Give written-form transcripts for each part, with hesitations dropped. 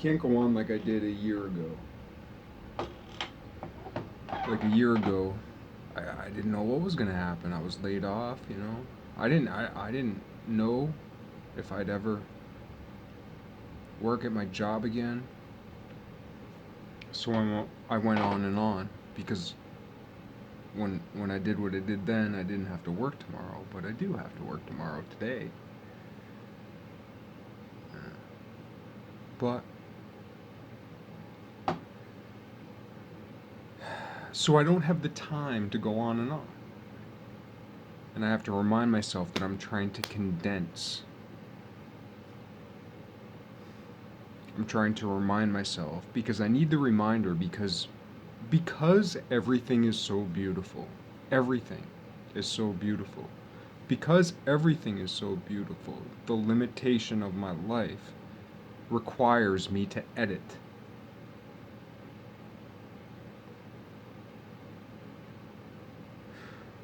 can't go on like I did a year ago. Like a year ago, I didn't know what was gonna happen. I was laid off, you know. I didn't know if I'd ever work at my job again. So I went on because when I did what I did then, I didn't have to work tomorrow, but I do have to work tomorrow today. But so I don't have the time to go on and on. And I have to remind myself that I'm trying to condense. I'm trying to remind myself because I need the reminder because everything is so beautiful. Everything is so beautiful. Because everything is so beautiful, the limitation of my life requires me to edit.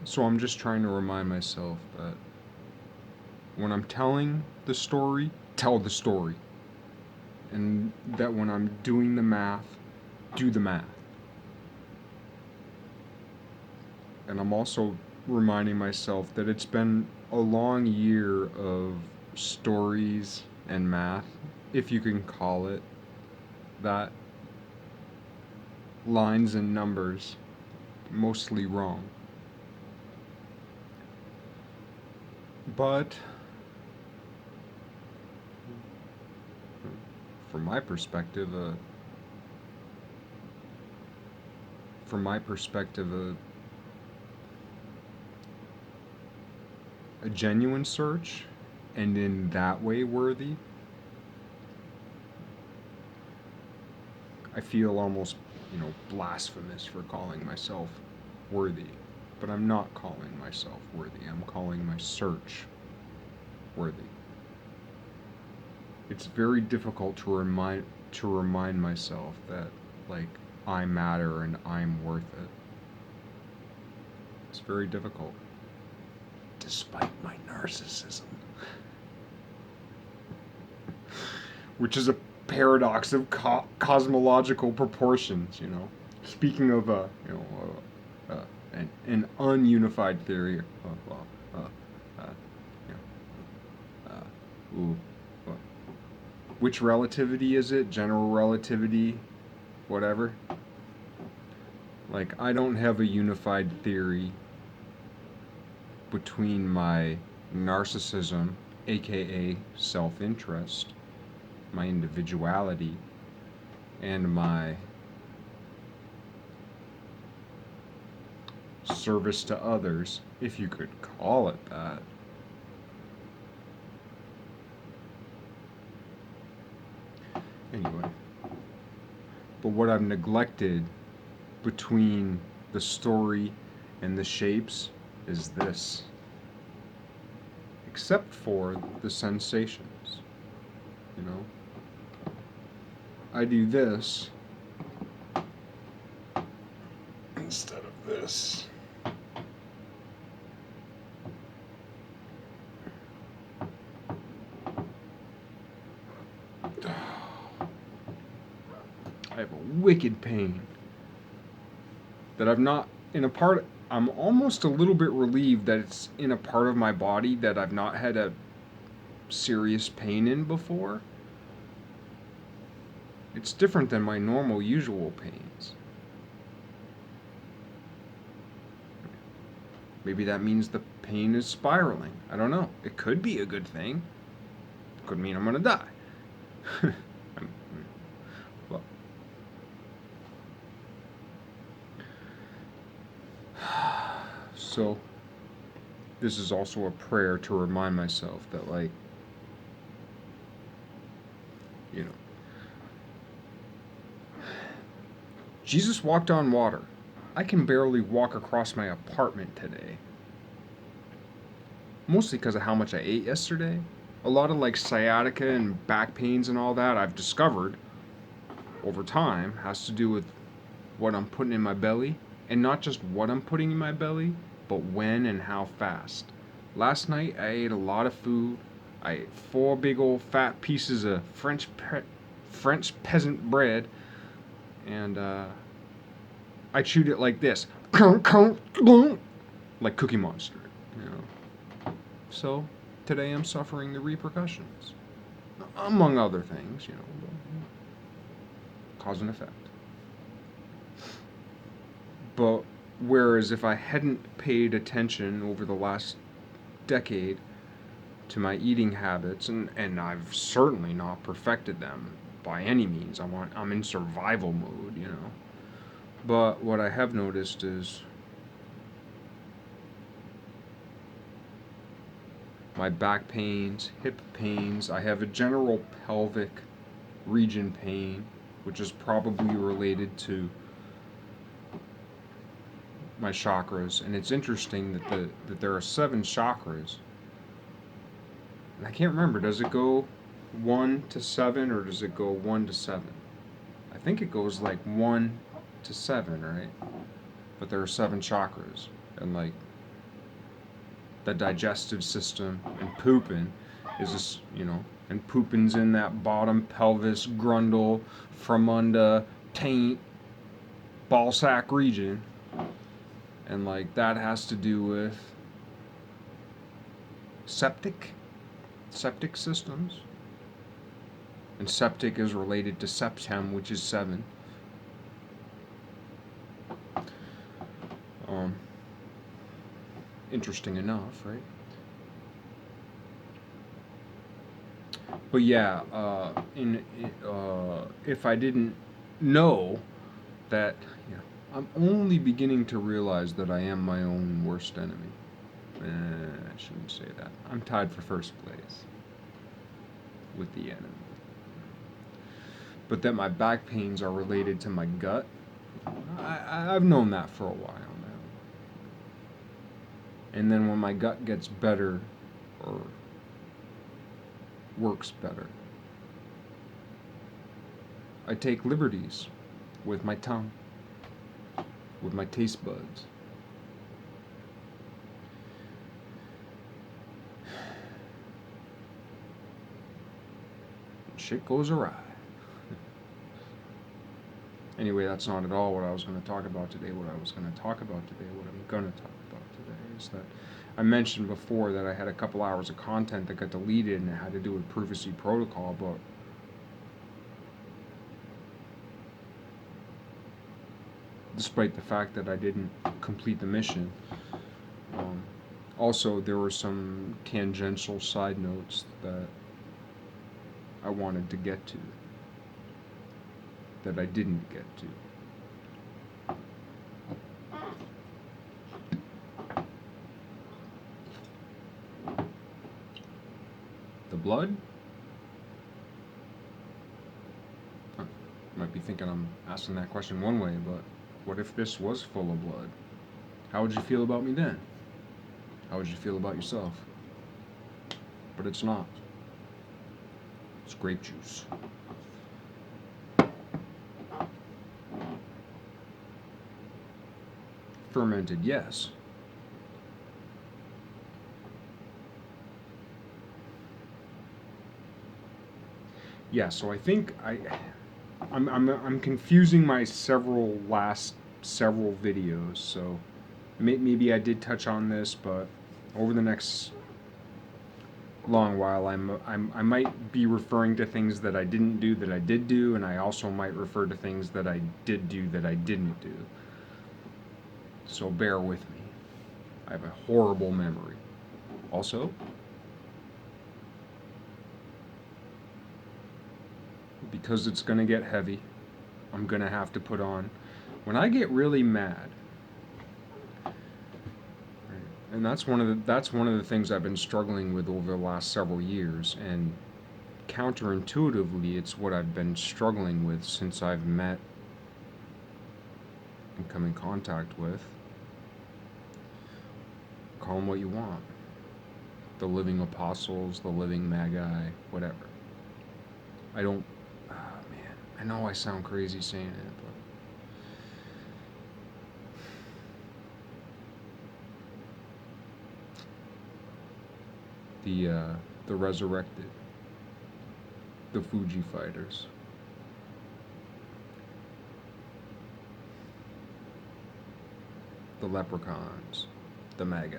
So I'm just trying to remind myself that when I'm telling the story, tell the story. And that when I'm doing the math, do the math. And I'm also reminding myself that it's been a long year of stories and math, if you can call it that, lines and numbers, mostly wrong. But from my perspective, a genuine search, and in that way worthy, I feel almost, blasphemous for calling myself worthy. But I'm not calling myself worthy. I'm calling my search worthy. It's very difficult to remind myself that, like, I matter and I'm worth it. It's very difficult, despite my narcissism. Which is a paradox of cosmological proportions, you know. Speaking of, an ununified theory, ooh, which relativity is it? General relativity, whatever. Like, I don't have a unified theory between my narcissism, aka self-interest, my individuality, and my service to others, if you could call it that. Anyway, but what I've neglected between the story and the shapes is this. Except for the sensations, you know? I do this instead of this. I have a wicked pain that I've not, in a part, I'm almost a little bit relieved that it's in a part of my body that I've not had a serious pain in before. It's different than my normal, usual pains. Maybe that means the pain is spiraling. I don't know. It could be a good thing. It could mean I'm gonna die. Well, so, this is also a prayer to remind myself that, like, you know, Jesus walked on water. I can barely walk across my apartment today. Mostly because of how much I ate yesterday. A lot of, like, sciatica and back pains and all that I've discovered over time has to do with what I'm putting in my belly. And not just what I'm putting in my belly, but when and how fast. Last night I ate a lot of food. I ate 4 big old fat pieces of French peasant bread, and I chewed it like this, like Cookie Monster, you know. So today I'm suffering the repercussions, among other things, you know, cause and effect. But whereas if I hadn't paid attention over the last decade to my eating habits, and I've certainly not perfected them by any means. I'm in survival mode, you know. But what I have noticed is my back pains, hip pains, I have a general pelvic region pain, which is probably related to my chakras. And it's interesting that there are 7 chakras. And I can't remember, does it go 1 to 7 or does it go 1 to 7? I think it goes like 1 to 7, right? But there are 7 chakras, and like the digestive system and pooping is this, you know, and pooping's in that bottom pelvis, grundle, fromunda, taint, ball sack region, and like that has to do with septic systems, and septic is related to septem, which is 7. Interesting enough, right? But yeah, if I didn't know that, you know, I'm only beginning to realize that I am my own worst enemy. I shouldn't say that. I'm tied for first place with the enemy. But that my back pains are related to my gut, I've known that for a while now. And then when my gut gets better or works better, I take liberties with my tongue, with my taste buds. Shit goes awry. Anyway, that's not at all what I was going to talk about today. What I'm going to talk about today is that I mentioned before that I had a couple hours of content that got deleted and it had to do with privacy protocol, but despite the fact that I didn't complete the mission, also there were some tangential side notes that I wanted to get to that I didn't get to. The blood? You might be thinking I'm asking that question one way, but what if this was full of blood? How would you feel about me then? How would you feel about yourself? But it's not. It's grape juice. Fermented, yes. Yeah, so I think I'm confusing my last several videos. So maybe I did touch on this, but over the next long while, I might be referring to things that I didn't do that I did do, and I also might refer to things that I did do that I didn't do. So bear with me. I have a horrible memory. Also, because it's going to get heavy, I'm going to have to put on, when I get really mad, and that's one of the things I've been struggling with over the last several years, and counterintuitively it's what I've been struggling with since I've met and come in contact with, call them what you want, the living apostles, the living magi, whatever. I don't, man, I know I sound crazy saying it, but the resurrected, the Fuji fighters, the leprechauns, the magi.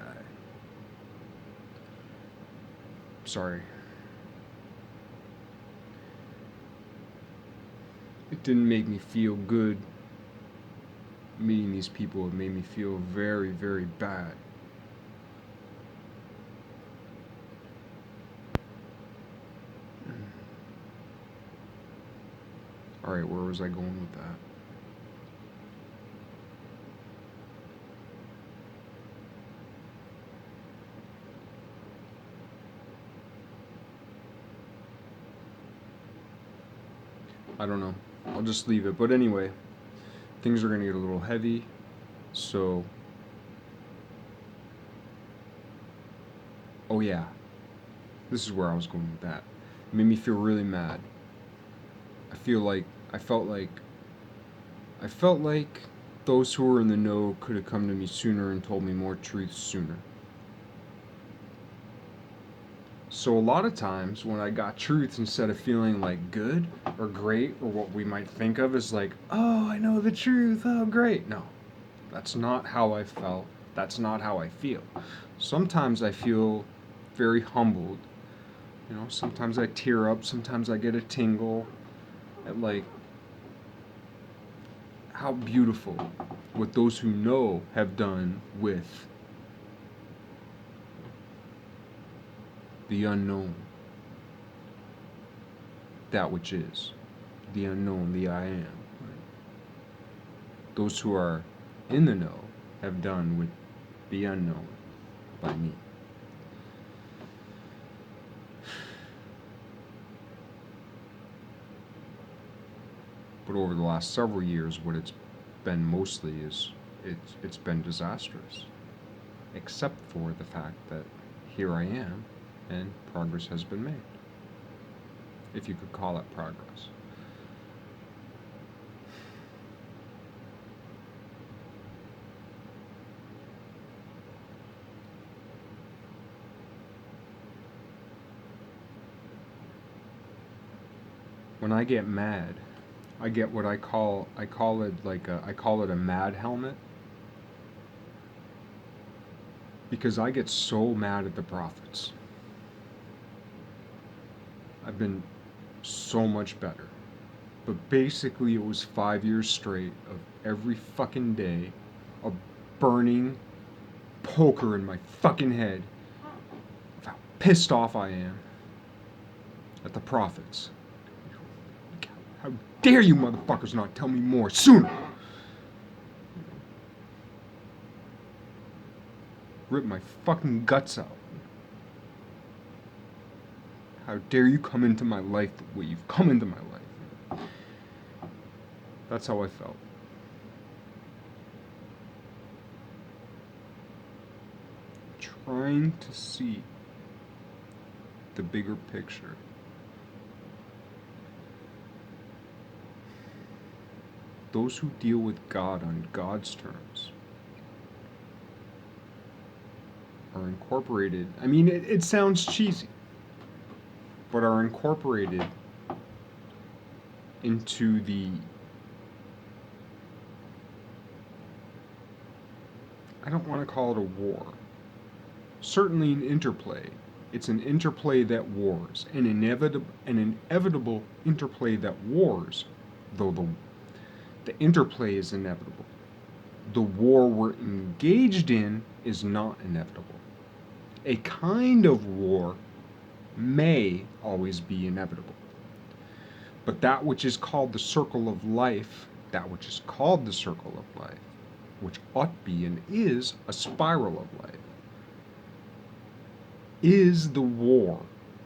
Sorry. It didn't make me feel good meeting these people. It made me feel very, very bad. Alright, where was I going with that? I don't know. I'll just leave it. But anyway, things are going to get a little heavy. So, oh yeah, this is where I was going with that. It made me feel really mad. I felt like, I felt like those who were in the know could have come to me sooner and told me more truth sooner. So a lot of times when I got truth, instead of feeling like good or great or what we might think of as like, oh, I know the truth, oh, great. No, that's not how I felt. That's not how I feel. Sometimes I feel very humbled. You know, sometimes I tear up, sometimes I get a tingle at like how beautiful what those who know have done with the unknown, that which is, the unknown, the I am. Those who are in the know have done with the unknown by me. But over the last several years, what it's been mostly is it's been disastrous, except for the fact that here I am and progress has been made, if you could call it progress. When I get mad, I get what I call it a mad helmet, because I get so mad at the prophets. I've been so much better. But basically it was 5 years straight of every fucking day a burning poker in my fucking head of how pissed off I am at the prophets. How dare you motherfuckers not tell me more sooner? Rip my fucking guts out. How dare you come into my life the way you've come into my life? That's how I felt. Trying to see the bigger picture. Those who deal with God on God's terms are incorporated. I mean, it sounds cheesy, but are incorporated into the, I don't want to call it a war. Certainly an interplay. It's an interplay that wars, an inevitable interplay that wars, though the interplay is inevitable. The war we're engaged in is not inevitable. A kind of war may always be inevitable. But that which is called the circle of life, that which is called the circle of life, which ought be and is a spiral of life, is the war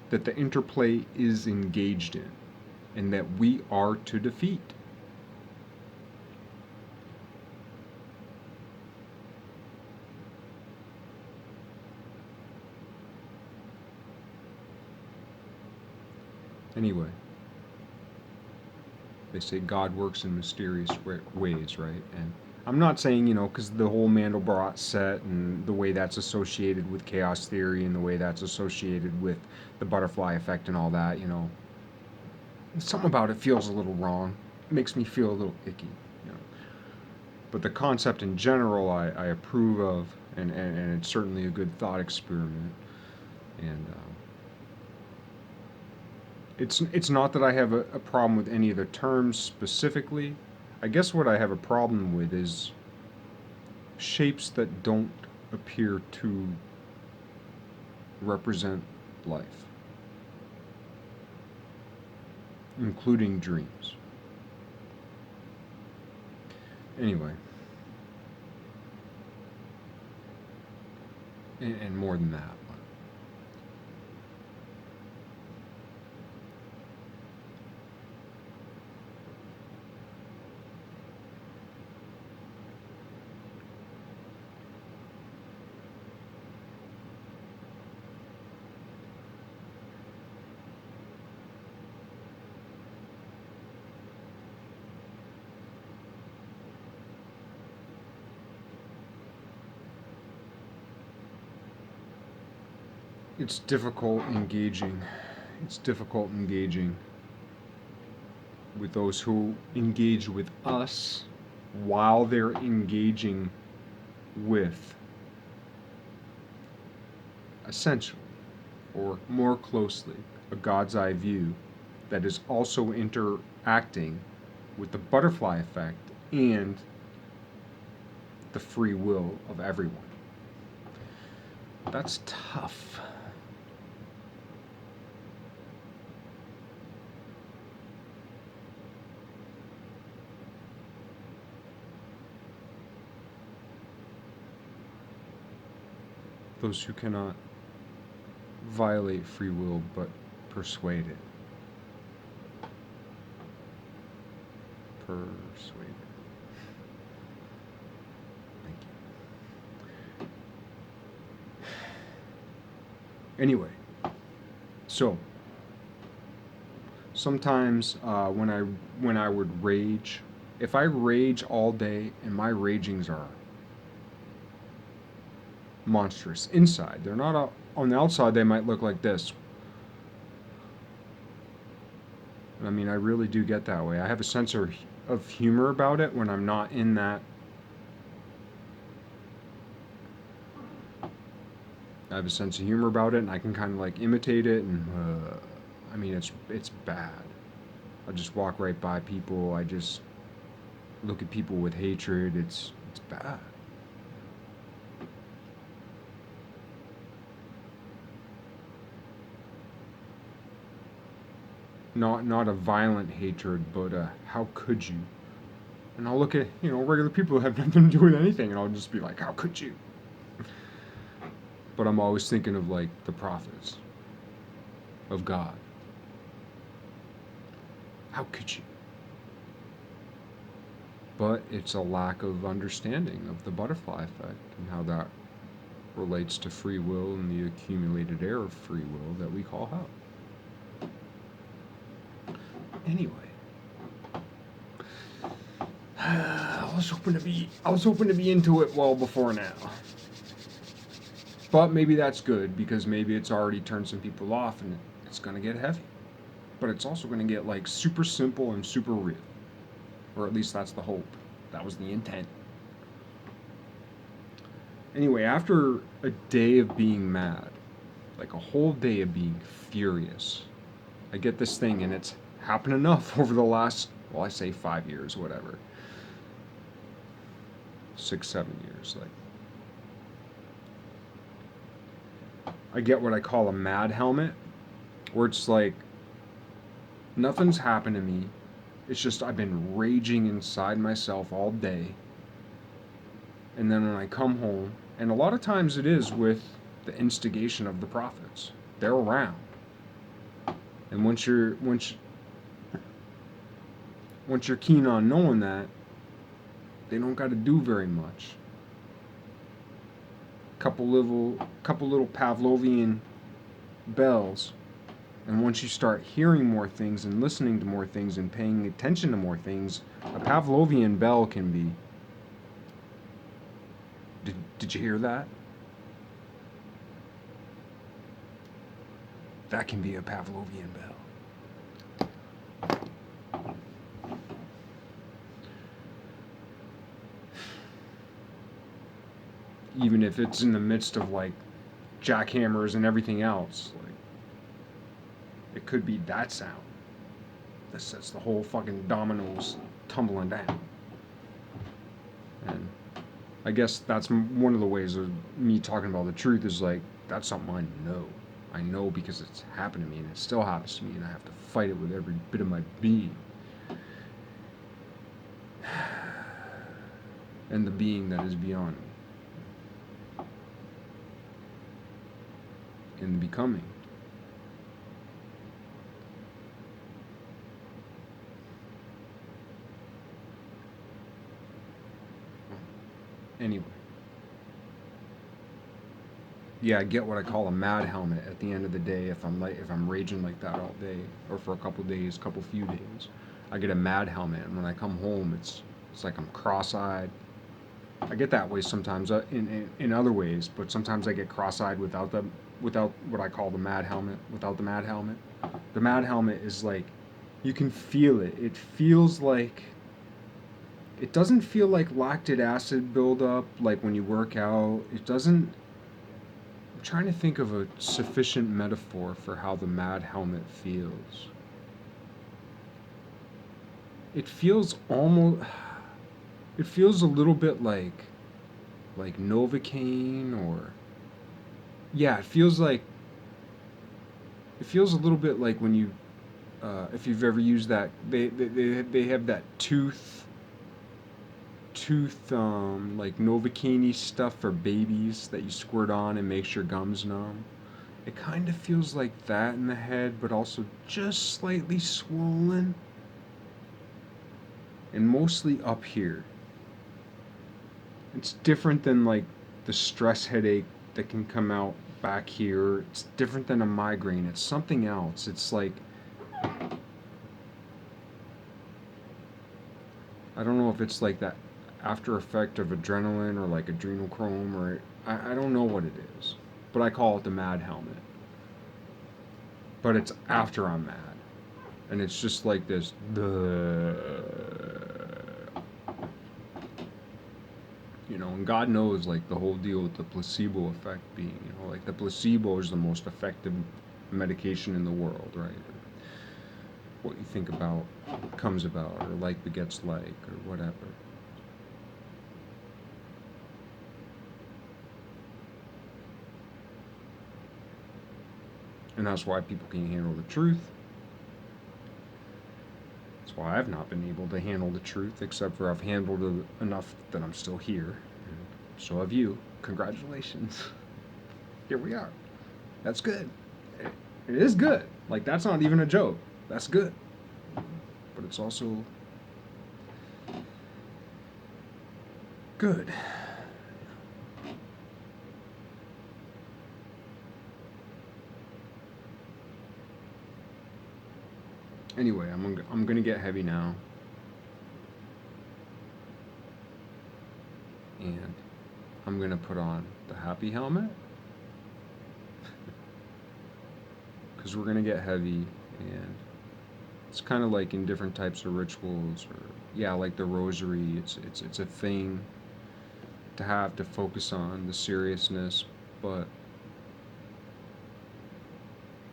that the interplay is engaged in and that we are to defeat. Anyway, they say God works in mysterious ways, right? And I'm not saying, because the whole Mandelbrot set and the way that's associated with chaos theory and the way that's associated with the butterfly effect and all that, something about it feels a little wrong. It makes me feel a little icky, But the concept in general I approve of, and it's certainly a good thought experiment. And it's not that I have a problem with any of the terms specifically. I guess what I have a problem with is shapes that don't appear to represent life, including dreams. Anyway, and more than that. It's difficult engaging. It's difficult engaging with those who engage with us while they're engaging with, essentially, or more closely, a God's eye view that is also interacting with the butterfly effect and the free will of everyone. That's tough. Those who cannot violate free will but persuade it. Persuade it. Thank you. Anyway, so sometimes when I would rage, if I rage all day and my ragings are monstrous inside, they're not on the outside. They might look like this. I mean, I really do get that way. I have a sense of humor about it when I'm not in that. I have a sense of humor about it, and I can kind of like imitate it. And I mean, it's bad. I just walk right by people. I just look at people with hatred. It's bad. Not a violent hatred, but how could you? And I'll look at regular people who have nothing to do with anything, and I'll just be like, how could you? But I'm always thinking of like the prophets of God. How could you? But it's a lack of understanding of the butterfly effect and how that relates to free will and the accumulated air of free will that we call hell. Anyway, I was hoping to be into it well before now. But maybe that's good, because maybe it's already turned some people off and it's going to get heavy. But it's also going to get like super simple and super real. Or at least that's the hope. That was the intent. Anyway, after a day of being mad, like a whole day of being furious, I get this thing, and it's happened enough over the last, well, I say 5 years, whatever. 6, 7 years, like. I get what I call a mad helmet, where it's like nothing's happened to me. It's just I've been raging inside myself all day. And then when I come home, and a lot of times it is with the instigation of the prophets. They're around. And once you're keen on knowing that, they don't got to do very much. Couple little Pavlovian bells, and once you start hearing more things and listening to more things and paying attention to more things, a Pavlovian bell can be. Did you hear that? That can be a Pavlovian bell. even if it's in the midst of like jackhammers and everything else. Like, it could be that sound that sets the whole fucking dominoes tumbling down. And I guess that's one of the ways of me talking about the truth is like, that's something I know. I know because it's happened to me and it still happens to me and I have to fight it with every bit of my being. And the being that is beyond me. And the becoming. Anyway. Yeah, I get what I call a mad helmet at the end of the day if I'm raging like that all day or for a couple days, few days. I get a mad helmet and when I come home it's like I'm cross-eyed. I get that way sometimes in other ways, but sometimes I get cross-eyed without what I call the mad helmet, without the mad helmet. The mad helmet is like you can feel it. It feels like it doesn't feel like lactic acid buildup like when you work out. It doesn't. I'm trying to think of a sufficient metaphor for how the mad helmet feels. It feels almost. It feels a little bit like Novocaine or yeah. It feels a little bit like when you if you've ever used that they have that tooth like Novocaine stuff for babies that you squirt on and makes your gums numb. It kind of feels like that in the head, but also just slightly swollen and mostly up here. It's different than like the stress headache that can come out back here. It's different than a migraine. It's something else. It's like I don't know if it's like that after effect of adrenaline or like adrenochrome or I don't know what it is, but I call it the mad helmet. But it's after I'm mad, and it's just like this. And God knows like the whole deal with the placebo effect being, like the placebo is the most effective medication in the world, right? What you think about comes about, or like begets like, or whatever. And that's why people can't handle the truth. That's why I've not been able to handle the truth, except for I've handled it enough that I'm still here. And so have you. Congratulations. Here we are. That's good. It is good. Like, that's not even a joke. That's good. But it's also good. Anyway, I'm gonna get heavy now. And I'm gonna put on the happy helmet. Because we're gonna get heavy, and it's kind of like in different types of rituals, or yeah, like the rosary. It's a thing to have to focus on the seriousness, but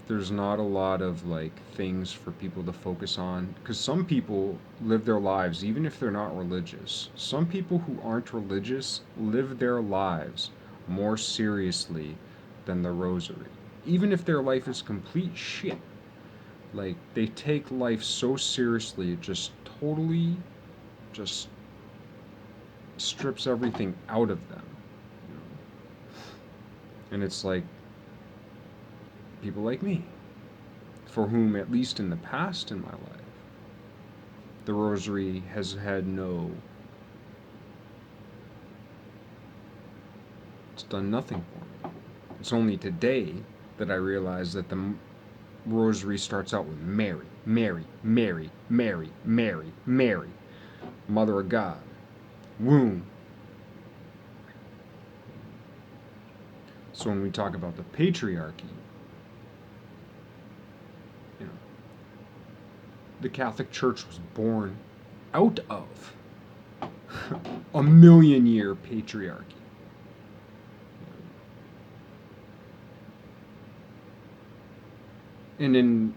there's not a lot of like things for people to focus on because some people live their lives even if they're not religious. Some people who aren't religious live their lives more seriously than the rosary. Even if their life is complete shit. Like they take life so seriously it just totally just strips everything out of them. You know? And it's like people like me, for whom, at least in the past in my life, the rosary has had it's done nothing for me. It's only today that I realize that the rosary starts out with Mary, Mary, Mary, Mary, Mary, Mary, Mother of God, womb. So when we talk about the patriarchy, the Catholic Church was born out of a million-year patriarchy. And in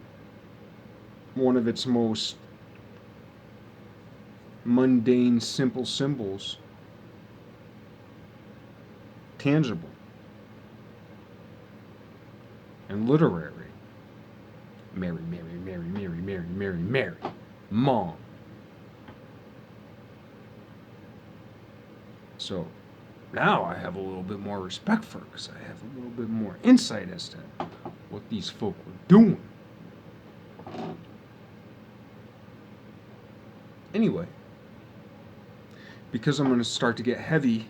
one of its most mundane, simple symbols, tangible and literary. Mary, Mary, Mary, Mary, Mary, Mary, Mary. Mom. So now I have a little bit more respect for her because I have a little bit more insight as to what these folk were doing. Anyway, because I'm going to start to get heavy,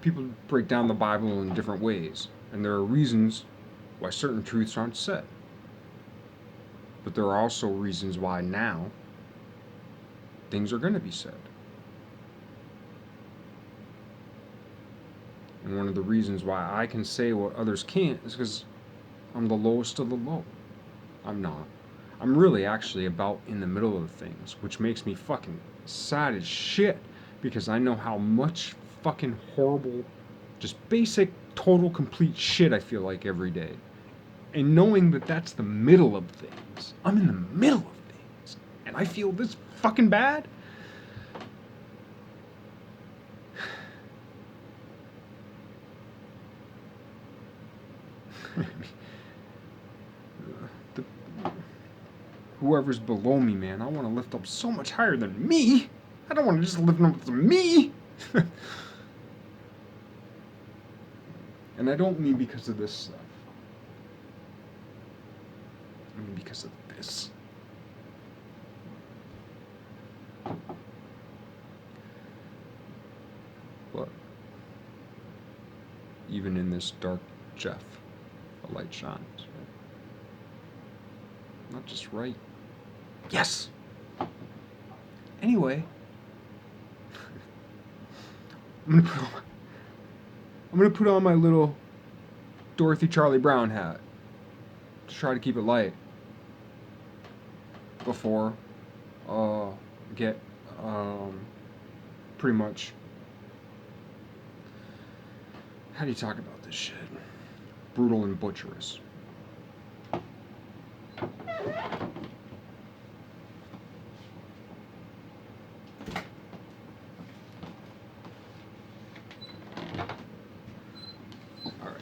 people break down the Bible in different ways, and there are reasons why certain truths aren't said. But there are also reasons why now things are going to be said. And one of the reasons why I can say what others can't is because I'm the lowest of the low. I'm not. I'm really actually about in the middle of things, which makes me fucking sad as shit because I know how much fucking horrible, just basic, total, complete shit I feel like every day. And knowing that that's the middle of things, I'm in the middle of things, and I feel this fucking bad. the, Whoever's below me, man, I want to lift up so much higher than me. I don't want to just lift up to me. And I don't mean because of this stuff. I mean because of this. But even in this dark Jeff, a light shines. Right? Not just right. Yes! Anyway, I'm gonna put on my little Dorothy Charlie Brown hat to try to keep it light before get pretty much, how do you talk about this shit? Brutal and butcherous. Alright.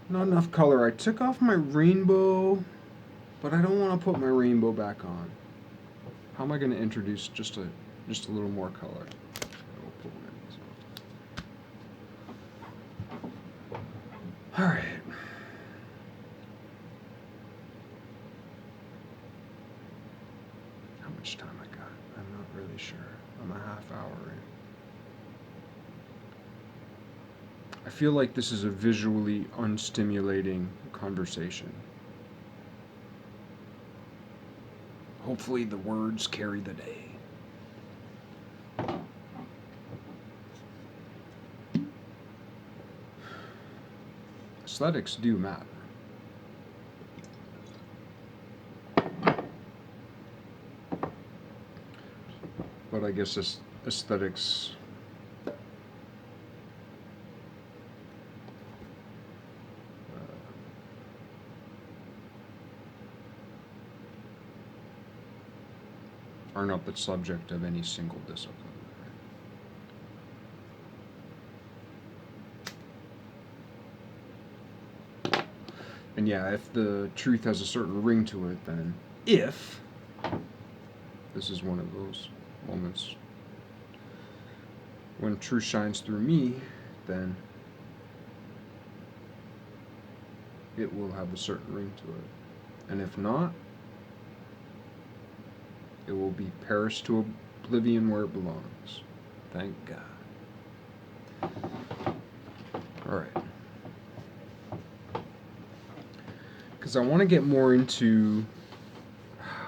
Not enough color. I took off my rainbow, but I don't want to put my rainbow back on. How am I going to introduce just a little more color? All right. How much time I got? I'm not really sure. I'm a half hour in. I feel like this is a visually unstimulating conversation. Hopefully the words carry the day. Aesthetics do matter. But I guess aesthetics are not the subject of any single discipline. And yeah, if the truth has a certain ring to it, then if this is one of those moments when truth shines through me, then it will have a certain ring to it. And if not, it will be perished to oblivion where it belongs. Thank God. Alright. Because I want to get more into...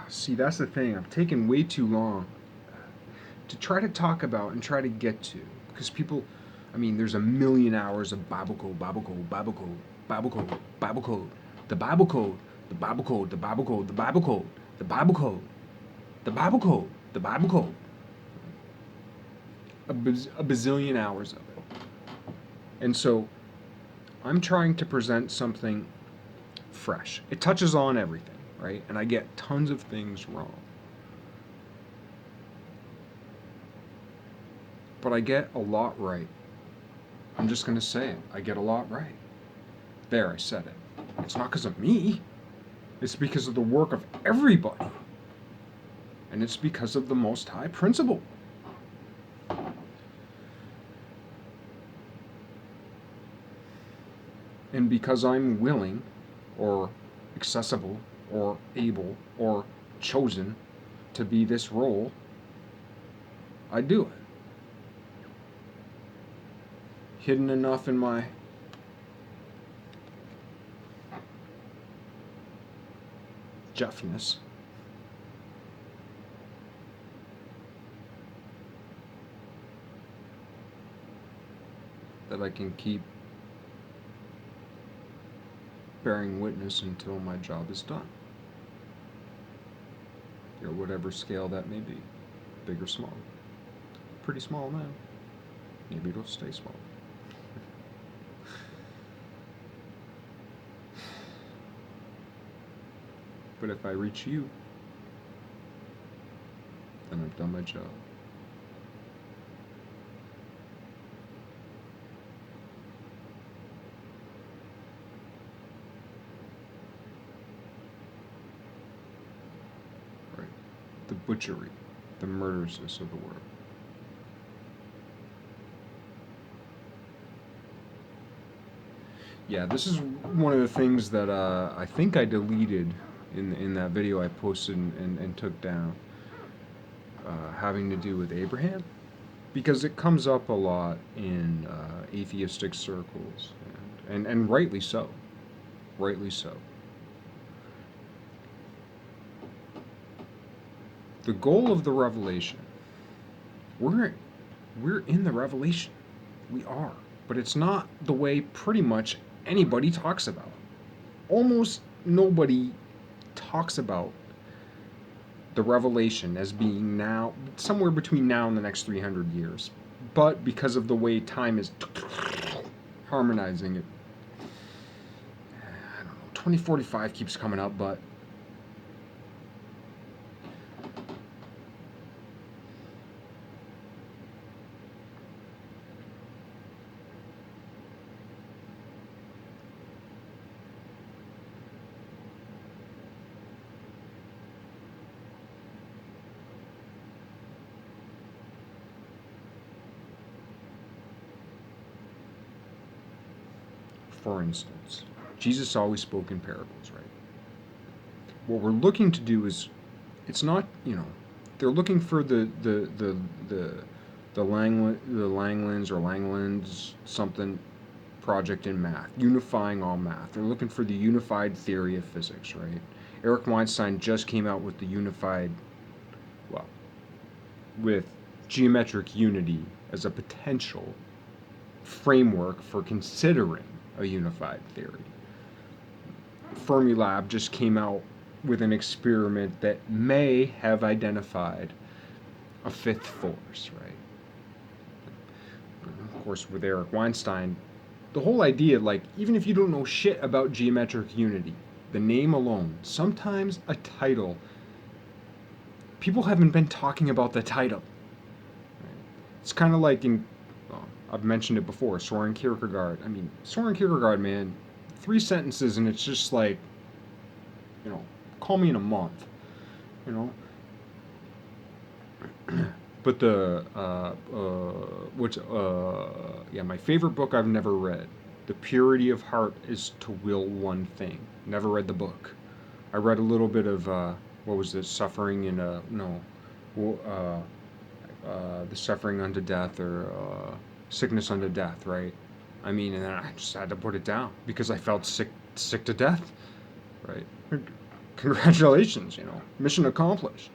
See, that's the thing. I've taken way too long to try to talk about and try to get to. Because people... I mean, there's a million hours of Bible code, Bible code, Bible code, Bible code, Bible code. The Bible code, the Bible code, the Bible code, the Bible code, the Bible code. The Bible code. The Bible code. a bazillion hours of it. And so I'm trying to present something fresh. It touches on everything, right? And I get tons of things wrong. But I get a lot right. I'm just going to say it. I get a lot right. There, I said it. It's not because of me. It's because of the work of everybody. And it's because of the Most High principle. And because I'm willing, or accessible, or able, or chosen to be this role, I do it. Hidden enough in my Jeffness that I can keep bearing witness until my job is done. Or whatever scale that may be. Big or small. Pretty small now. Maybe it'll stay small. But if I reach you, then I've done my job. Right? The butchery, the murderousness of the world. Yeah, this is one of the things that I think I deleted in that video I posted and took down, having to do with Abraham, because it comes up a lot in atheistic circles, and rightly so. Rightly so. The goal of the revelation, we're in the revelation. We are. But it's not the way pretty much anybody talks about. Almost nobody talks about the revelation as being now, somewhere between now and the next 300 years. But because of the way time is harmonizing it, I don't know, 2045 keeps coming up, but for instance, Jesus always spoke in parables, right? What we're looking to do is, it's not, they're looking for the Langlands or Langlands something project in math, unifying all math. They're looking for the unified theory of physics, right? Eric Weinstein just came out with the unified, well, with geometric unity as a potential framework for considering a unified theory. Fermilab just came out with an experiment that may have identified a fifth force, right? Of course, with Eric Weinstein, the whole idea, like, even if you don't know shit about geometric unity, the name alone, sometimes a title, people haven't been talking about the title. Right? It's kind of like I've mentioned it before, Soren Kierkegaard. I mean, Soren Kierkegaard, man, 3 sentences and it's just like, call me in a month, you know. But my favorite book I've never read, The Purity of Heart is to Will One Thing. Never read the book. I read a little bit of, what was this, Suffering in, the Suffering Unto Death, or Sickness Unto Death, right? I mean, and then I just had to put it down because I felt sick to death, right? Congratulations, mission accomplished.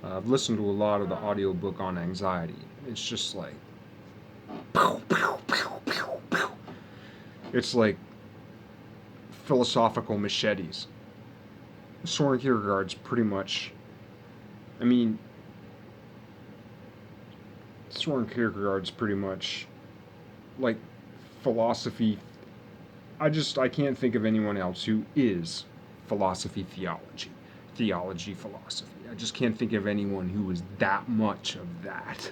I've listened to a lot of the audiobook on anxiety. It's just like, pow, pow, pow, pow, pow. It's like philosophical machetes. Soren Kierkegaard's pretty much, I mean, Soren Kierkegaard's pretty much like philosophy. I can't think of anyone else who is philosophy theology. Theology philosophy. I just can't think of anyone who is that much of that.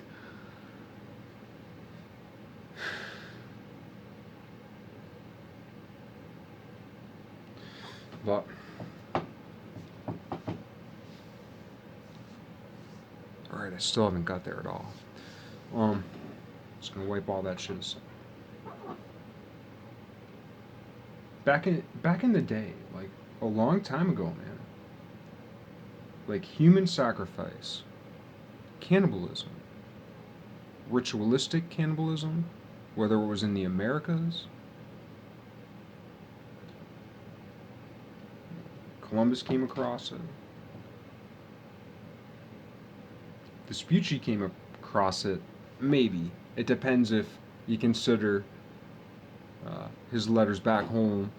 But alright, I still haven't got there at all. Just gonna wipe all that shit aside. Back in the day, like a long time ago, man. Like human sacrifice, cannibalism, ritualistic cannibalism, whether it was in the Americas, Columbus came across it, Vespucci came across it, maybe. It depends if you consider his letters back home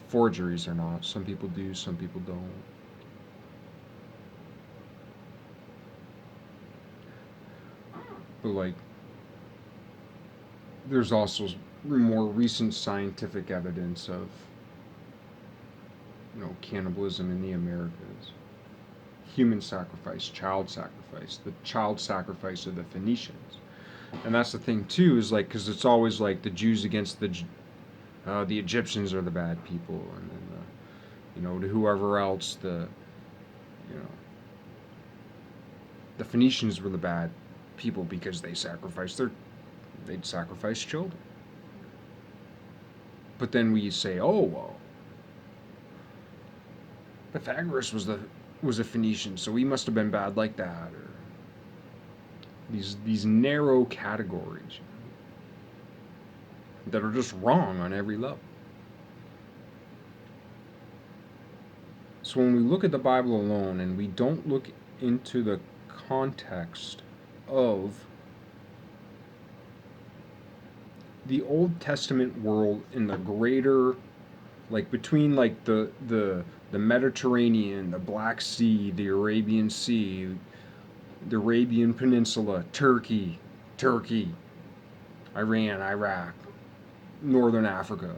forgeries or not. Some people do, some people don't. But like, there's also more recent scientific evidence of, cannibalism in the Americas. Human sacrifice, the child sacrifice of the Phoenicians. And that's the thing too, is like, because it's always like the Jews against the Egyptians are the bad people, and then to whoever else, the Phoenicians were the bad people because they'd sacrifice children. But then we say, oh well, Pythagoras was a Phoenician, so he must have been bad like that, or these narrow categories that are just wrong on every level. So when we look at the Bible alone and we don't look into the context of the Old Testament world in the greater, like between like the Mediterranean, the Black Sea, the Arabian Sea, the Arabian Peninsula, Turkey, Iran, Iraq, Northern Africa.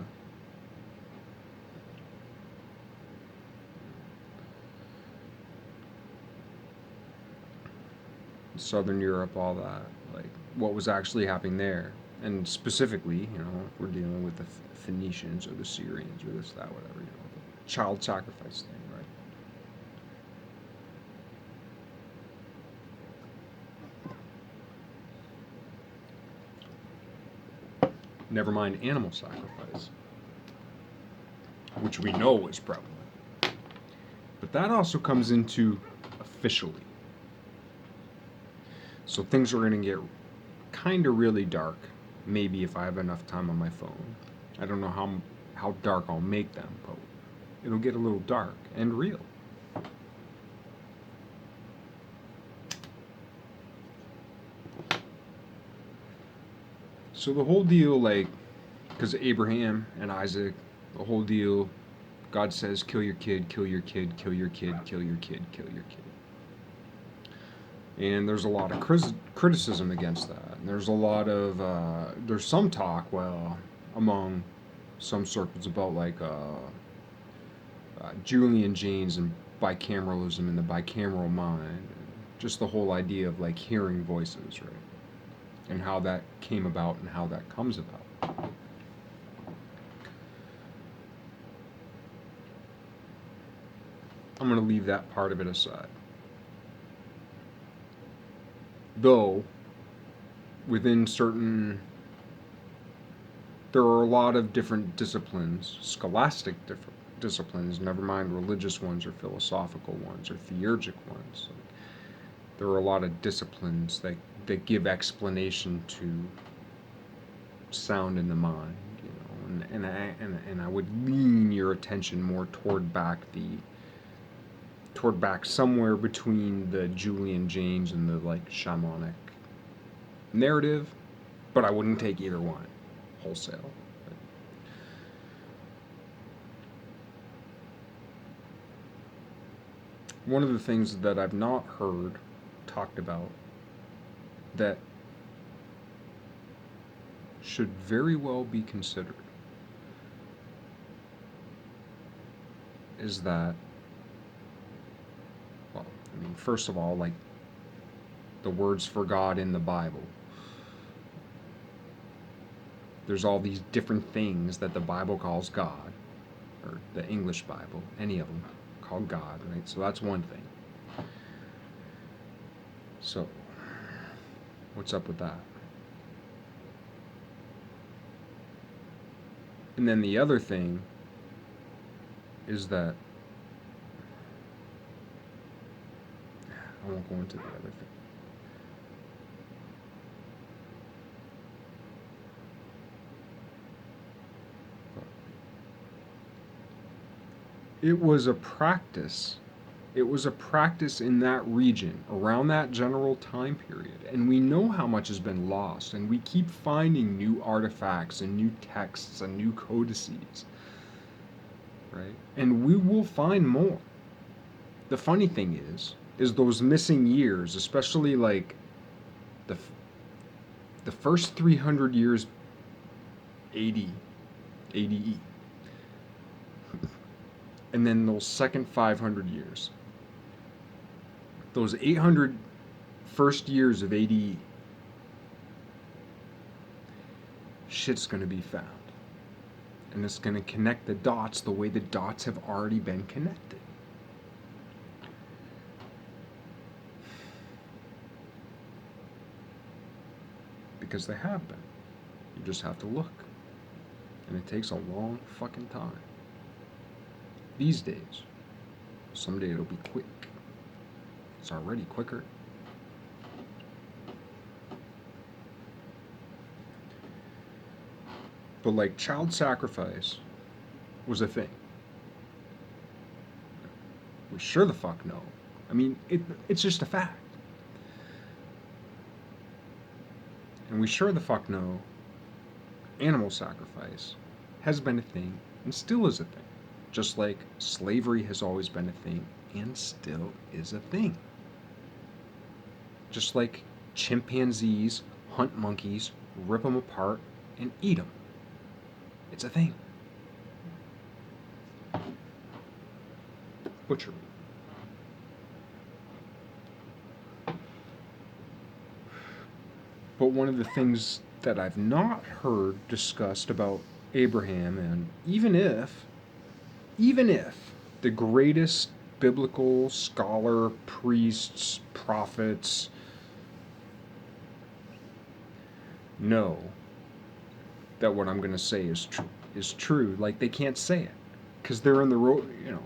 Southern Europe, all that, like what was actually happening there. And specifically, if we're dealing with the Phoenicians or the Syrians or this, that, whatever, the child sacrifice thing, right? Never mind animal sacrifice, which we know is prevalent. But that also comes into officially. So things are going to get kind of really dark, maybe if I have enough time on my phone. I don't know how dark I'll make them, but it'll get a little dark and real. So the whole deal, like, because Abraham and Isaac, the whole deal, God says, kill your kid, kill your kid, kill your kid, kill your kid, kill your kid. And there's a lot of criticism against that. And there's a lot of, there's some talk, well, among some circles about like Julian Jaynes and bicameralism and the bicameral mind. Just the whole idea of like hearing voices, right? And how that came about and how that comes about. I'm going to leave that part of it aside. Though, within certain, there are a lot of different disciplines, scholastic disciplines, never mind religious ones or philosophical ones or theurgic ones. There are a lot of disciplines that give explanation to sound in the mind, and I would lean your attention more toward back somewhere between the Julian Jaynes and the like shamanic narrative, but I wouldn't take either one wholesale. One of the things that I've not heard talked about that should very well be considered is that, well, I mean, first of all, like the words for God in the Bible. There's all these different things that the Bible calls God, or the English Bible, any of them called God, right? So that's one thing. So, what's up with that? And then the other thing is that, I won't go into the other thing. It was a practice. It was a practice in that region, around that general time period. And we know how much has been lost, and we keep finding new artifacts and new texts and new codices, right? And we will find more. The funny thing is those missing years, especially like the first 300 years AD, ADE, and then those second 500 years, those 800 first years of ADE, shit's gonna be found. And it's gonna connect the dots the way the dots have already been connected. Because they have been. You just have to look. And it takes a long fucking time. These days. Someday it'll be quick. It's already quicker. But like child sacrifice was a thing. We sure the fuck know. I mean, it's just a fact. And we sure the fuck know animal sacrifice has been a thing and still is a thing. Just like slavery has always been a thing and still is a thing. Just like chimpanzees hunt monkeys, rip them apart, and eat them. It's a thing. Butchery. But one of the things that I've not heard discussed about Abraham, and even if the greatest biblical scholar, priests, prophets know that what I'm going to say is true, like they can't say it because they're in the road, you know.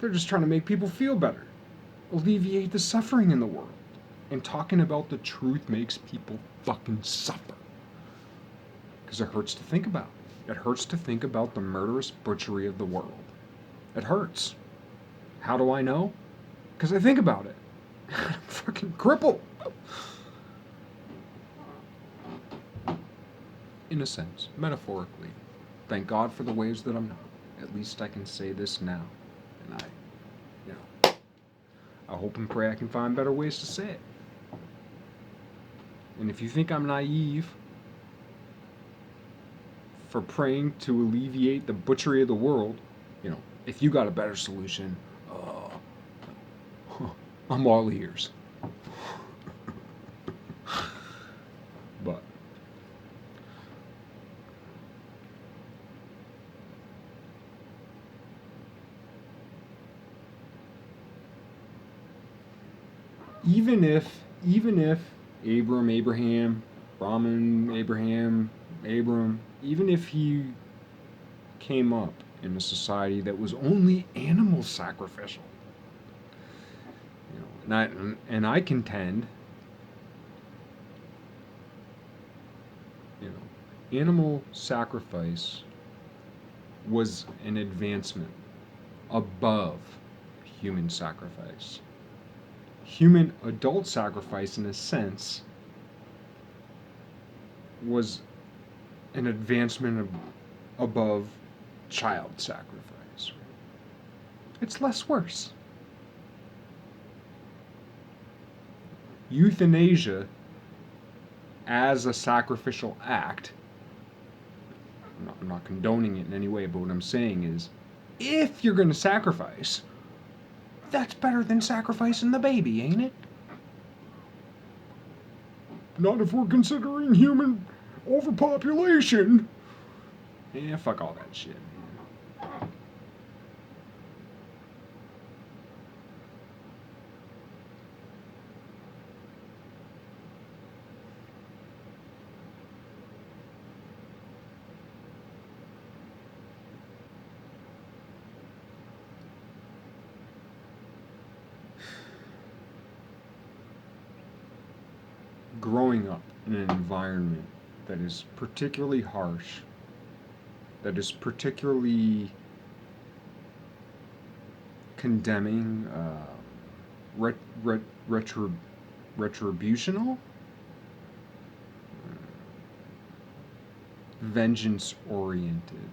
They're just trying to make people feel better, alleviate the suffering in the world. And talking about the truth makes people fucking suffer. Because it hurts to think about. It hurts to think about the murderous butchery of the world. It hurts. How do I know? Because I think about it. I'm fucking crippled. In a sense, metaphorically. Thank God for the ways that I'm not. At least I can say this now. And I hope and pray I can find better ways to say it. And if you think I'm naive for praying to alleviate the butchery of the world, if you got a better solution, I'm all ears. But even if Abraham, even if he came up in a society that was only animal sacrificial, and I contend, animal sacrifice was an advancement above human sacrifice. Human adult sacrifice, in a sense, was an advancement above child sacrifice. It's less worse. euthanasia as a sacrificial act, I'm not condoning it in any way, but what I'm saying is, if you're going to sacrifice, that's better than sacrificing the baby, ain't it? Not if we're considering human overpopulation. Yeah, fuck all that shit. Growing up in an environment that is particularly harsh, that is particularly condemning, retributional, vengeance oriented,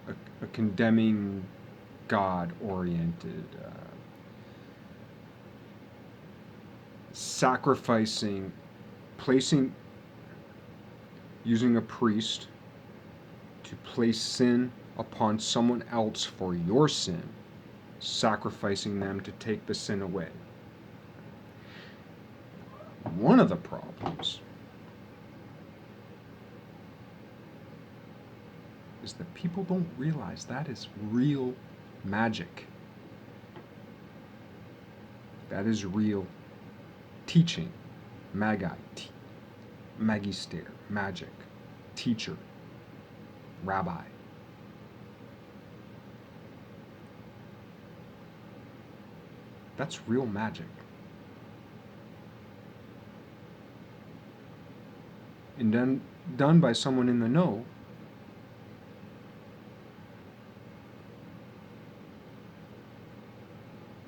a condemning, God oriented, sacrificing, placing, using a priest to place sin upon someone else for your sin, sacrificing them to take the sin away. One of the problems is that people don't realize that is real magic. That is real teaching, magi, magister, magic, teacher, rabbi. That's real magic. And done by someone in the know,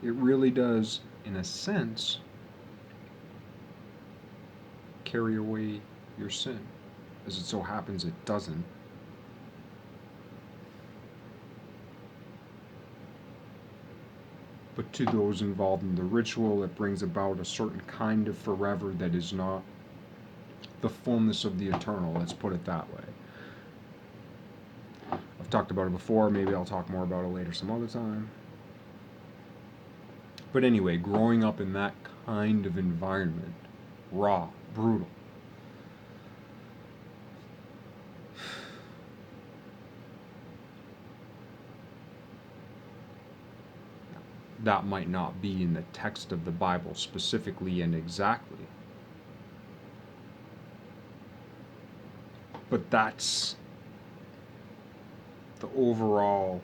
it really does, in a sense, carry away your sin. As it so happens, it doesn't. But to those involved in the ritual, it brings about a certain kind of forever that is not the fullness of the eternal, let's put it that way. I've talked about it before, maybe I'll talk more about it later some other time. But anyway, growing up in that kind of environment, raw, brutal, that might not be in the text of the Bible specifically and exactly. But that's the overall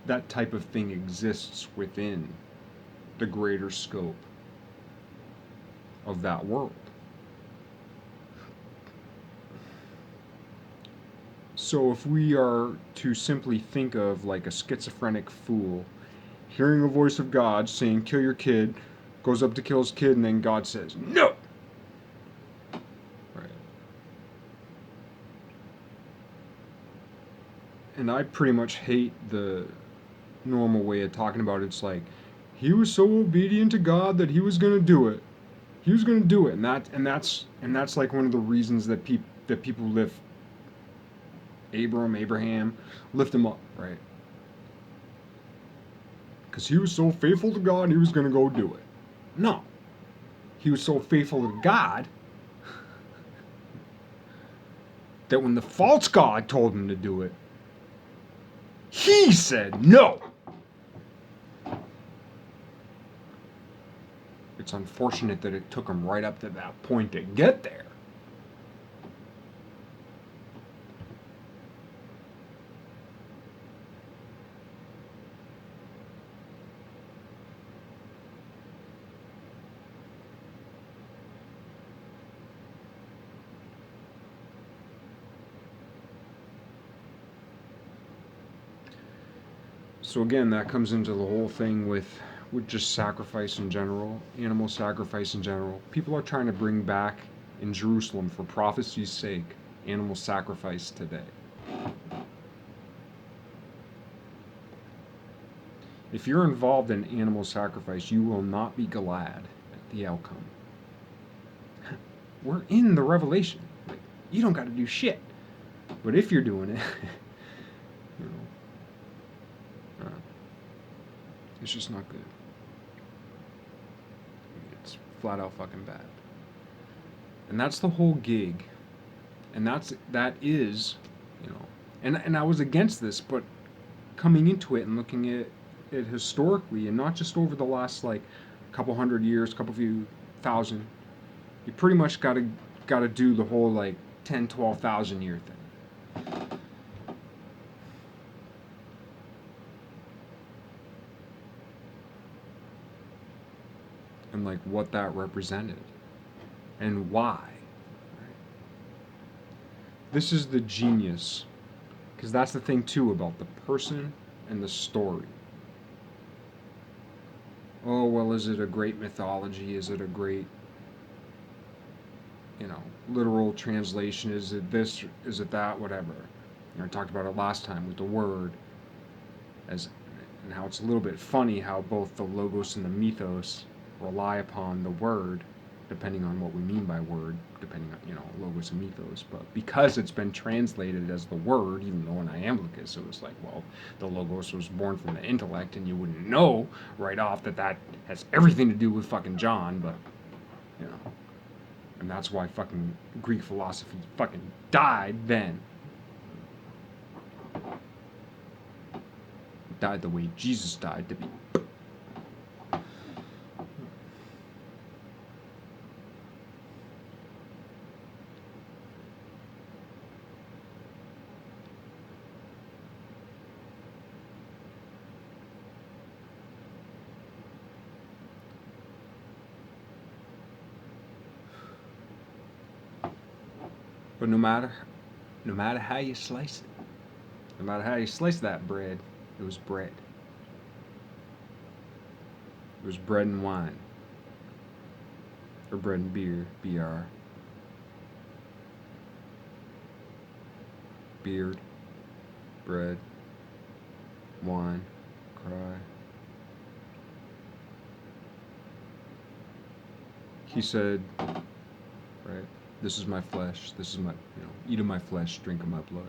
that type of thing exists within the greater scope of that world. So if we are to simply think of like a schizophrenic fool hearing a voice of God saying, kill your kid, goes up to kill his kid, and then God says, no! Right. And I pretty much hate the normal way of talking about it. It's like, he was so obedient to God that he was going to do it. He was going to do it. And that's like one of the reasons that people lift Abraham, lift him up, right? Because he was so faithful to God, he was going to go do it. No. He was so faithful to God that when the false God told him to do it, he said no. It's unfortunate that it took him right up to that point to get there. So again, that comes into the whole thing with just sacrifice in general, animal sacrifice in general. People are trying to bring back in Jerusalem, for prophecy's sake, animal sacrifice today. If you're involved in animal sacrifice, you will not be glad at the outcome. We're in the revelation. Like, you don't got to do shit. But if you're doing it, you know, it's just not good. It's flat out fucking bad. And that's the whole gig. And that is, you know, and I was against this, but coming into it and looking at it historically, and not just over the last like couple hundred years, couple few thousand, you pretty much gotta do the whole like 10, 12,000 year thing. And like what that represented and why. This is the genius, because that's the thing too about the person and the story. Oh, well, is it a great mythology? Is it a great, you know, literal translation? Is it this? Is it that? Whatever. You know, I talked about it last time with the word, as and how it's a little bit funny how both the logos and the mythos rely upon the word, depending on what we mean by word, depending on, you know, logos and mythos. But because it's been translated as the word, even though in Iamblichus it was like, well, the logos was born from the intellect, and you wouldn't know right off that that has everything to do with fucking John, but, you know. And that's why fucking Greek philosophy fucking died then. It died the way Jesus died, to be. But no matter how you slice it, no matter how you slice that bread, it was bread. It was bread and wine. Or bread and beer, BR. Beard, bread, wine, cry. He said, right, this is my flesh, this is my, you know, eat of my flesh, drink of my blood.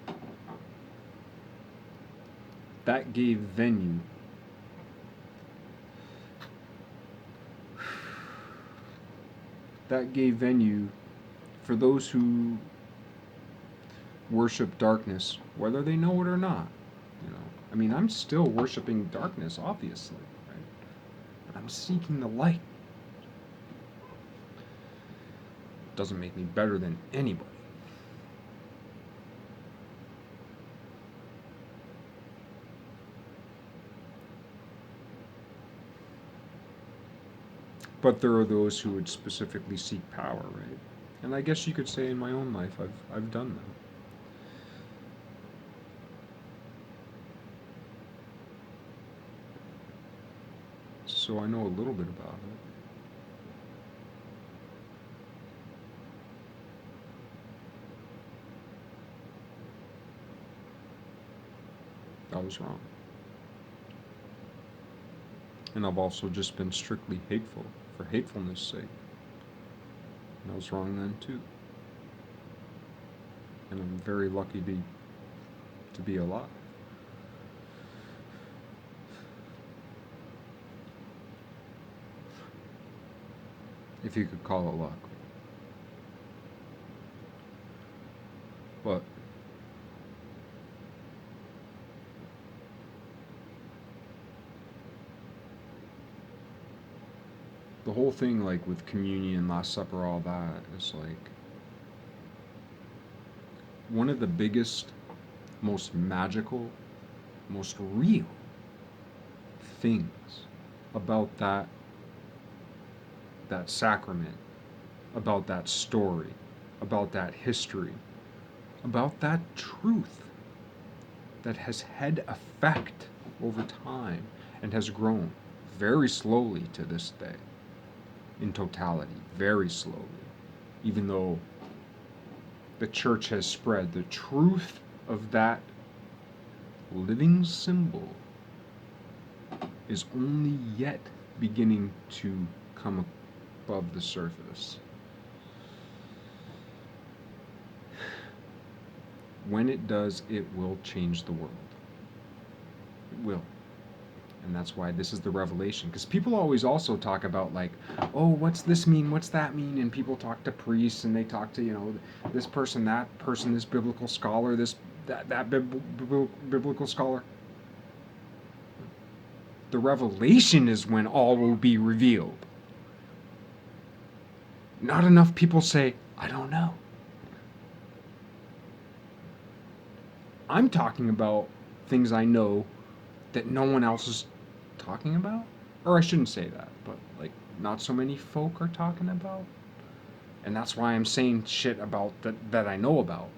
Right? That gave venue for those who worship darkness, whether they know it or not. You know, I mean, I'm still worshiping darkness, obviously, right? But I'm seeking the light. Doesn't make me better than anybody. But there are those who would specifically seek power, right? And I guess you could say in my own life, I've done that. So I know a little bit about it. I was wrong. And I've also just been strictly hateful for hatefulness' sake. And I was wrong then too. And I'm very lucky to be alive. If you could call it luck. But the whole thing, like with communion, Last Supper, all that, is like one of the biggest, most magical, most real things about that sacrament, about that story, about that history, about that truth that has had effect over time and has grown very slowly to this day, in totality, very slowly, even though the church has spread the truth of that living symbol is only yet beginning to come above the surface. When it does, it will change the world. It will. And that's why this is the revelation. Because people always also talk about, like, oh, what's this mean? What's that mean? And people talk to priests and they talk to, this person, this biblical scholar, that biblical scholar. The revelation is when all will be revealed. Not enough people say, I don't know. I'm talking about things I know that no one else is talking about. Or I shouldn't say that, but like not so many folk are talking about. And that's why I'm saying shit about that I know about.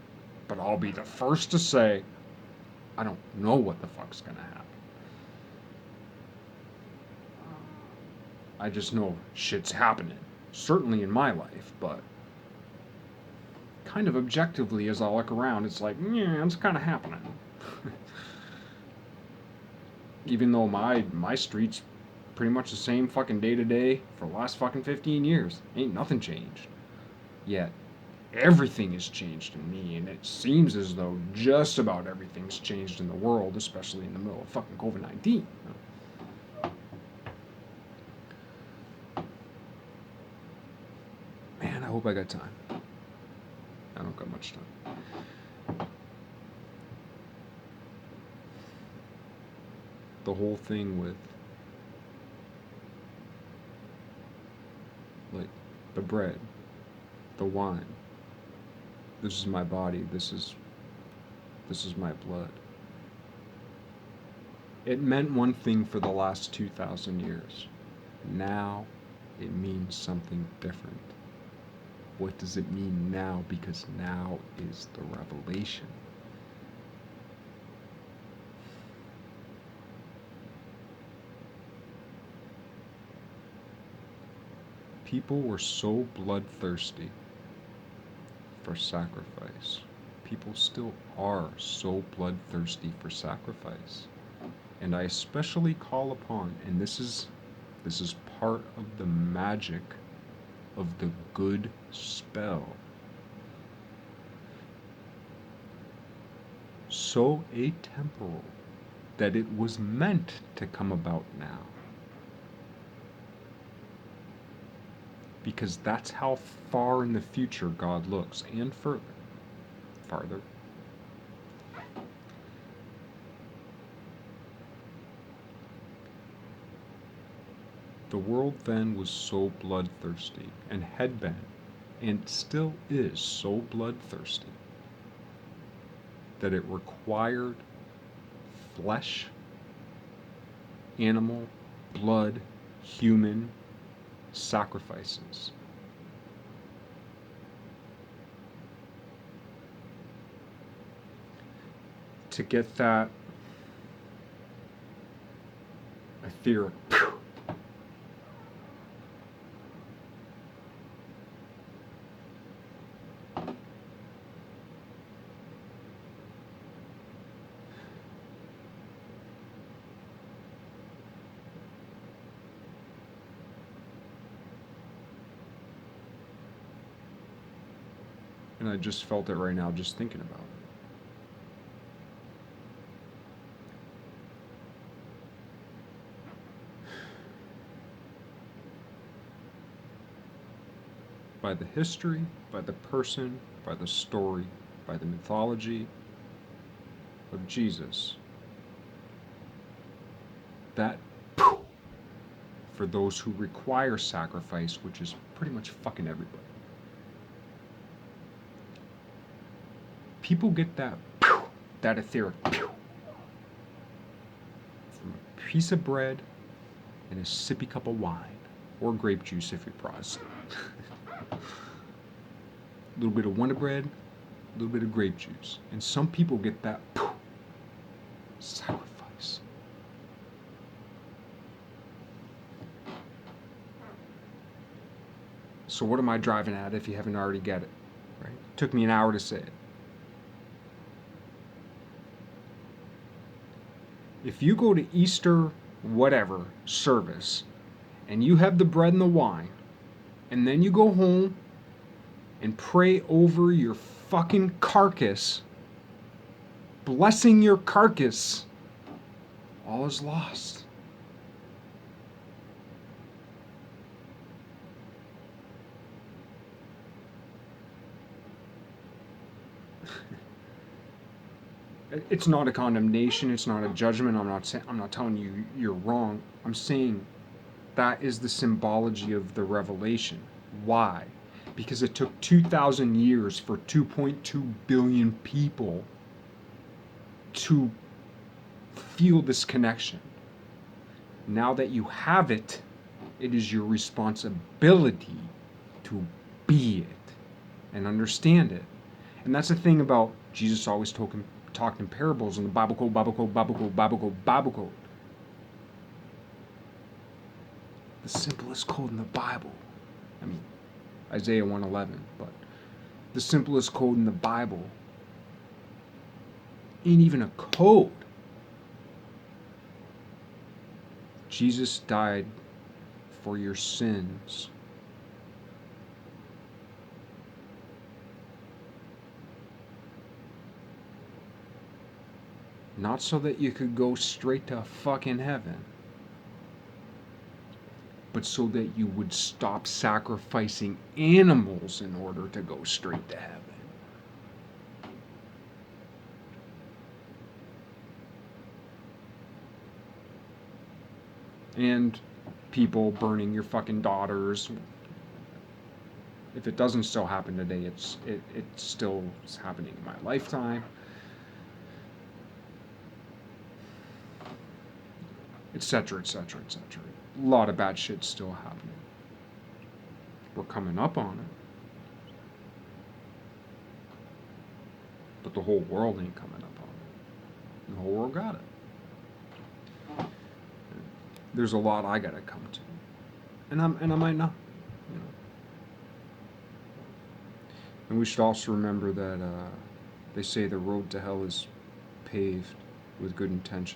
But I'll be the first to say, I don't know what the fuck's gonna happen. I just know shit's happening. Certainly in my life, but kind of objectively as I look around, it's like, yeah, it's kind of happening. Even though my street's pretty much the same fucking day to day for the last fucking 15 years. Ain't nothing changed. Yet, everything has changed in me, and it seems as though just about everything's changed in the world, especially in the middle of fucking COVID-19. Man, I hope I got time. I don't got much time. The whole thing with, like, the bread, the wine. This is my body. This is my blood. It meant one thing for the last 2,000 years. Now it means something different. What does it mean now? Because now is the revelation. People were so bloodthirsty for sacrifice. People still are so bloodthirsty for sacrifice. And I especially call upon, and this is part of the magic of the good spell. So atemporal that it was meant to come about now. Because that's how far in the future God looks, and farther. The world then was so bloodthirsty and had been, and still is so bloodthirsty, that it required flesh, animal, blood, human sacrifices. To get that etheric and I just felt it right now just thinking about it. By the history, by the person, by the story, by the mythology of Jesus, that for those who require sacrifice, which is pretty much fucking everybody. People get that etheric from a piece of bread and a sippy cup of wine, or grape juice if you're Protestant. A little bit of Wonder Bread, a little bit of grape juice, and some people get that sacrifice. So what am I driving at if you haven't already get it? Right? It took me an hour to say it. If you go to Easter, whatever, service, and you have the bread and the wine, and then you go home and pray over your fucking carcass, blessing your carcass, all is lost. It's not a condemnation, it's not a judgment. I'm not telling you you're wrong. I'm saying that is the symbology of the revelation. Why? Because it took 2,000 years for 2.2 billion people to feel this connection. Now that you have it, it is your responsibility to be it and understand it. And that's the thing about Jesus always talked in parables in the Bible code, Bible code, Bible code, Bible code, Bible code. The simplest code in the Bible. I mean, Isaiah 1:11, but the simplest code in the Bible ain't even a code. Jesus died for your sins. Not so that you could go straight to fucking heaven, but so that you would stop sacrificing animals in order to go straight to heaven. And people burning your fucking daughters. If it doesn't still happen today, it still is happening in my lifetime. Etc., etc., etc. A lot of bad shit's still happening. We're coming up on it. But the whole world ain't coming up on it. The whole world got it. There's a lot I gotta come to. And I might not. You know. And we should also remember that they say the road to hell is paved with good intentions.